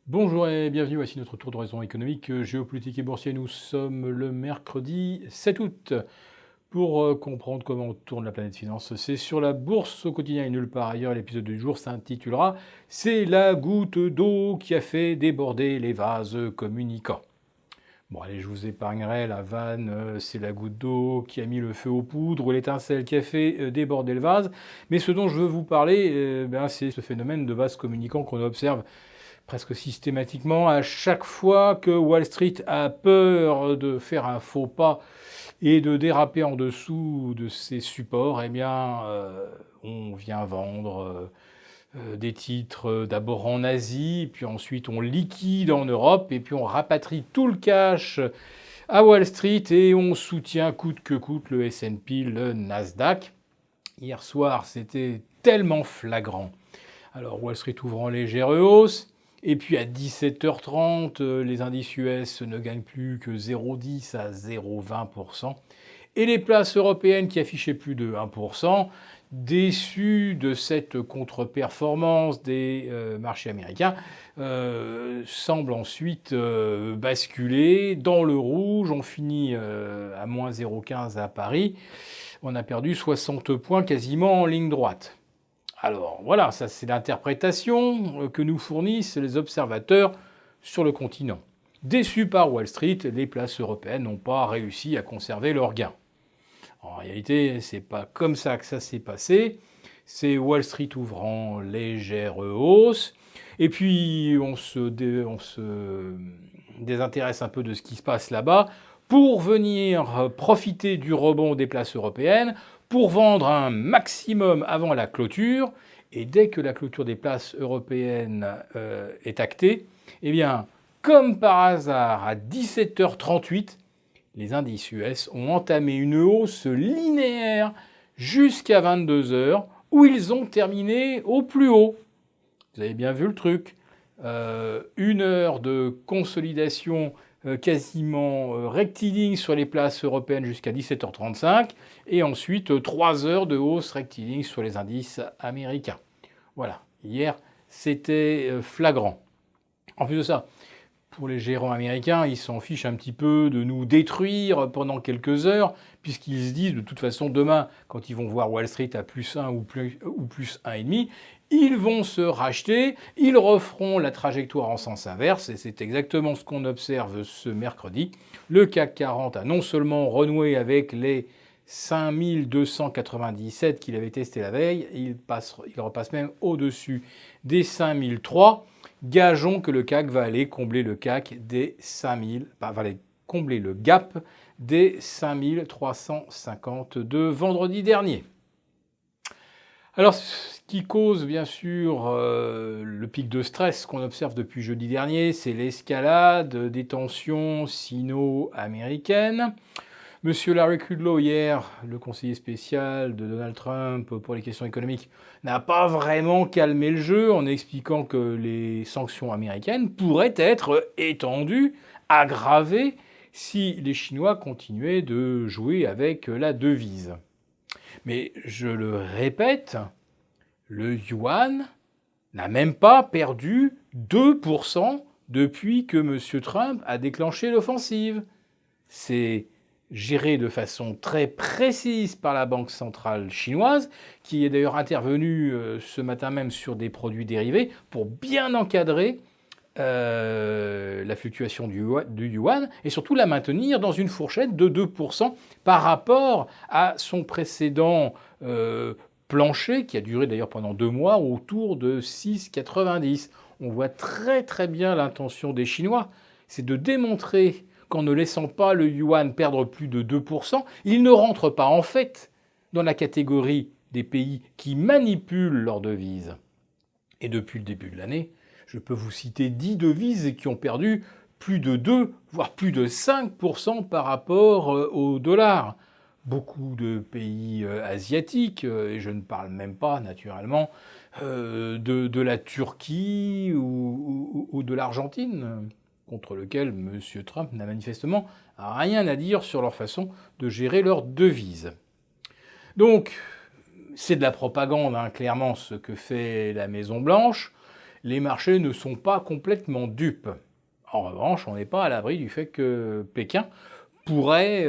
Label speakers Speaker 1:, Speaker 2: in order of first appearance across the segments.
Speaker 1: Bonjour et bienvenue, voici notre tour d'horizon économique, géopolitique et boursier. Nous sommes le mercredi 7 août. Pour comprendre comment tourne la planète finance, c'est sur la bourse au quotidien et nulle part ailleurs. L'épisode du jour s'intitulera C'est la goutte d'eau qui a fait déborder les vases communicants. Bon allez, je vous épargnerai la vanne, c'est la goutte d'eau qui a mis le feu aux poudres ou l'étincelle qui a fait déborder le vase. Mais ce dont je veux vous parler, c'est ce phénomène de vase communicant qu'on observe presque systématiquement à chaque fois que Wall Street a peur de faire un faux pas et de déraper en dessous de ses supports, on vient vendre des titres d'abord en Asie, puis ensuite on liquide en Europe, et puis on rapatrie tout le cash à Wall Street et on soutient coûte que coûte le S&P, le Nasdaq. Hier soir, c'était tellement flagrant. Alors Wall Street ouvre en légère hausse, et puis à 17h30, les indices US ne gagnent plus que 0,10 à 0,20%. Et les places européennes qui affichaient plus de 1%, déçues de cette contre-performance des marchés américains, semblent ensuite basculer dans le rouge. On finit à moins 0,15 à Paris. On a perdu 60 points quasiment en ligne droite. Alors voilà, ça c'est l'interprétation que nous fournissent les observateurs sur le continent. Déçus par Wall Street, les places européennes n'ont pas réussi à conserver leurs gains. En réalité, c'est pas comme ça que ça s'est passé. C'est Wall Street ouvrant légère hausse, et puis on se désintéresse un peu de ce qui se passe là-bas pour venir profiter du rebond des places européennes, pour vendre un maximum avant la clôture. Et dès que la clôture des places européennes est actée, eh bien, comme par hasard, à 17h38, les indices US ont entamé une hausse linéaire jusqu'à 22h, où ils ont terminé au plus haut. Vous avez bien vu le truc. Une heure de consolidation quasiment rectiligne sur les places européennes jusqu'à 17h35, et ensuite 3 heures de hausse rectiligne sur les indices américains. Voilà, hier c'était flagrant. En plus de ça, pour les gérants américains, ils s'en fichent un petit peu de nous détruire pendant quelques heures, puisqu'ils se disent de toute façon demain, quand ils vont voir Wall Street à plus 1 ou plus 1,5, ils vont se racheter, ils referont la trajectoire en sens inverse, et c'est exactement ce qu'on observe ce mercredi. Le CAC 40 a non seulement renoué avec les 5297 qu'il avait testé la veille, il repasse même au-dessus des 5003. Gageons que le CAC va aller combler le CAC des 5000, va aller combler le gap des 5352 vendredi dernier. Alors, ce qui cause bien sûr le pic de stress qu'on observe depuis jeudi dernier, c'est l'escalade des tensions sino-américaines. Monsieur Larry Kudlow, hier, le conseiller spécial de Donald Trump pour les questions économiques, n'a pas vraiment calmé le jeu en expliquant que les sanctions américaines pourraient être étendues, aggravées, si les Chinois continuaient de jouer avec la devise. Mais je le répète, le yuan n'a même pas perdu 2% depuis que M. Trump a déclenché l'offensive. C'est géré de façon très précise par la Banque centrale chinoise, qui est d'ailleurs intervenue ce matin même sur des produits dérivés pour bien encadrer la fluctuation du yuan et surtout la maintenir dans une fourchette de 2% par rapport à son précédent plancher, qui a duré d'ailleurs pendant 2 mois, autour de 6,90. On voit très très bien l'intention des Chinois, c'est de démontrer qu'en ne laissant pas le yuan perdre plus de 2%, il ne rentre pas en fait dans la catégorie des pays qui manipulent leur devise. Et depuis le début de l'année, je peux vous citer 10 devises qui ont perdu plus de 2, voire plus de 5% par rapport au dollar. Beaucoup de pays asiatiques, et je ne parle même pas naturellement de la Turquie ou de l'Argentine, contre lequel M. Trump n'a manifestement rien à dire sur leur façon de gérer leur devise. Donc, c'est de la propagande, clairement, ce que fait la Maison-Blanche. les marchés ne sont pas complètement dupes. En revanche, on n'est pas à l'abri du fait que Pékin pourrait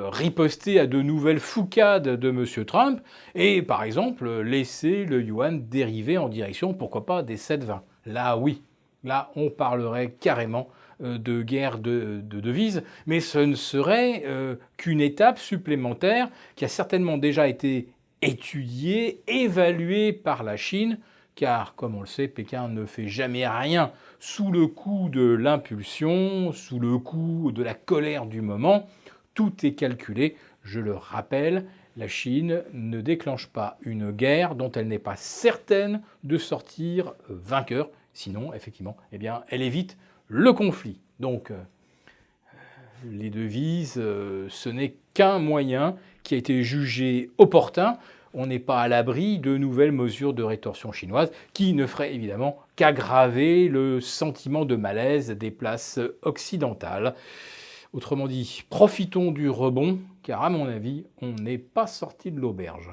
Speaker 1: riposter à de nouvelles foucades de M. Trump et, par exemple, laisser le yuan dériver en direction, pourquoi pas, des 7,20. Là, oui, là, on parlerait carrément de guerre de devises, mais ce ne serait qu'une étape supplémentaire qui a certainement déjà été étudiée, évaluée par la Chine, car, comme on le sait, Pékin ne fait jamais rien sous le coup de l'impulsion, sous le coup de la colère du moment. Tout est calculé. Je le rappelle, la Chine ne déclenche pas une guerre dont elle n'est pas certaine de sortir vainqueur. Sinon, effectivement, eh bien, elle évite le conflit. Donc, les devises, ce n'est qu'un moyen qui a été jugé opportun. On n'est pas à l'abri de nouvelles mesures de rétorsion chinoise qui ne feraient évidemment qu'aggraver le sentiment de malaise des places occidentales. Autrement dit, profitons du rebond, car à mon avis, on n'est pas sorti de l'auberge.